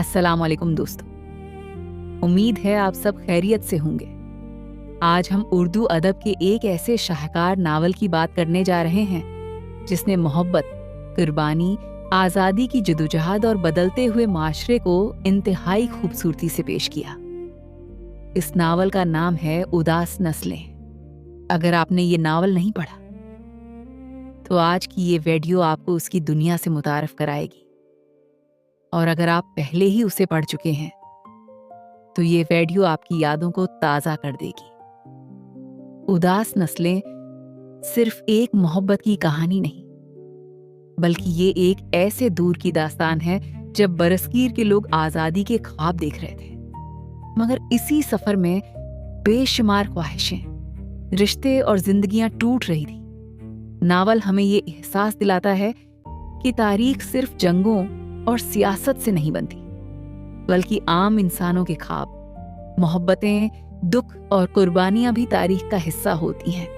अस्सलाम वालेकुम दोस्तों, उम्मीद है आप सब खैरियत से होंगे। आज हम उर्दू अदब के एक ऐसे शाहकार नावल की बात करने जा रहे हैं जिसने मोहब्बत, कुर्बानी, आज़ादी की जदोजहद और बदलते हुए माशरे को इंतहाई खूबसूरती से पेश किया। इस नावल का नाम है उदास नस्लें। अगर आपने ये नावल नहीं पढ़ा तो आज की ये वीडियो आपको उसकी दुनिया से मुतारफ कराएगी, और अगर आप पहले ही उसे पढ़ चुके हैं तो ये वीडियो आपकी यादों को ताज़ा कर देगी। उदास नस्लें सिर्फ एक मोहब्बत की कहानी नहीं, बल्कि ये एक ऐसे दौर की दास्तान है जब बरसगीर के लोग आज़ादी के ख्वाब देख रहे थे, मगर इसी सफ़र में बेशुमार ख्वाहिशें, रिश्ते और जिंदगियां टूट रही थी। नावल हमें ये एहसास दिलाता है कि तारीख सिर्फ जंगों और सियासत से नहीं बनती, बल्कि आम इंसानों के ख्वाब, मोहब्बतें, दुख और कुर्बानियां भी तारीख का हिस्सा होती हैं।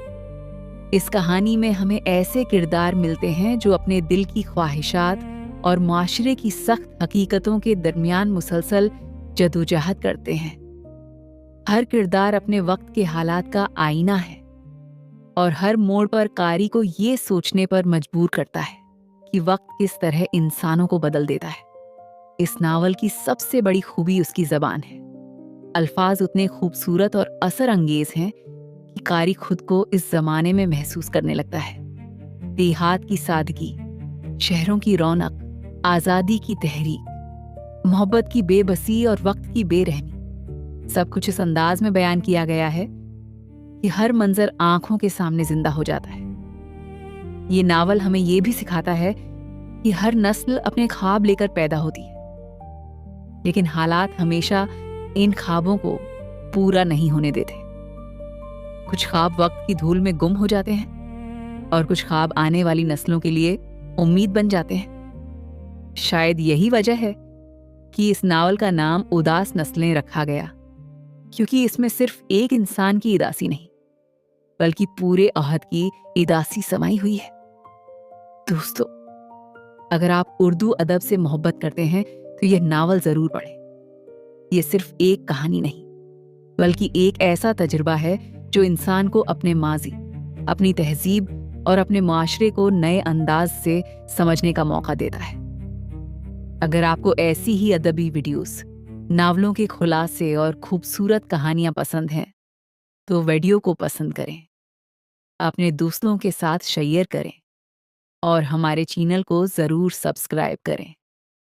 इस कहानी में हमें ऐसे किरदार मिलते हैं जो अपने दिल की ख्वाहिशात और माशरे की सख्त हकीकतों के दरमियान मुसलसल जदोजहद करते हैं। हर किरदार अपने वक्त के हालात का आईना है और हर मोड़ पर कारी को ये सोचने पर मजबूर करता है कि वक्त किस तरह इंसानों को बदल देता है। इस नावल की सबसे बड़ी खूबी उसकी ज़बान है। अल्फाज उतने खूबसूरत और असर अंगेज हैं कि कारी खुद को इस ज़माने में महसूस करने लगता है। देहात की सादगी, शहरों की रौनक, आज़ादी की तहरीक, मोहब्बत की बेबसी और वक्त की बेरहमी, सब कुछ इस अंदाज में बयान किया गया है कि हर मंजर आंखों के सामने जिंदा हो जाता है। ये नावल हमें ये भी सिखाता है कि हर नस्ल अपने ख्वाब लेकर पैदा होती है, लेकिन हालात हमेशा इन ख्वाबों को पूरा नहीं होने देते। कुछ ख्वाब वक्त की धूल में गुम हो जाते हैं और कुछ ख्वाब आने वाली नस्लों के लिए उम्मीद बन जाते हैं। शायद यही वजह है कि इस नावल का नाम उदास नस्लें रखा गया, क्योंकि इसमें सिर्फ एक इंसान की इदासी नहीं, बल्कि पूरे अहद की इदासी समाई हुई है। दोस्तों, अगर आप उर्दू अदब से मोहब्बत करते हैं तो यह नावल जरूर पढ़ें। ये सिर्फ एक कहानी नहीं, बल्कि एक ऐसा तजुर्बा है जो इंसान को अपने माजी, अपनी तहजीब और अपने माशरे को नए अंदाज से समझने का मौका देता है। अगर आपको ऐसी ही अदबी वीडियोस, नावलों के खुलासे और खूबसूरत कहानियां पसंद हैं तो वीडियो को पसंद करें, अपने दोस्तों के साथ शेयर करें और हमारे चैनल को ज़रूर सब्सक्राइब करें।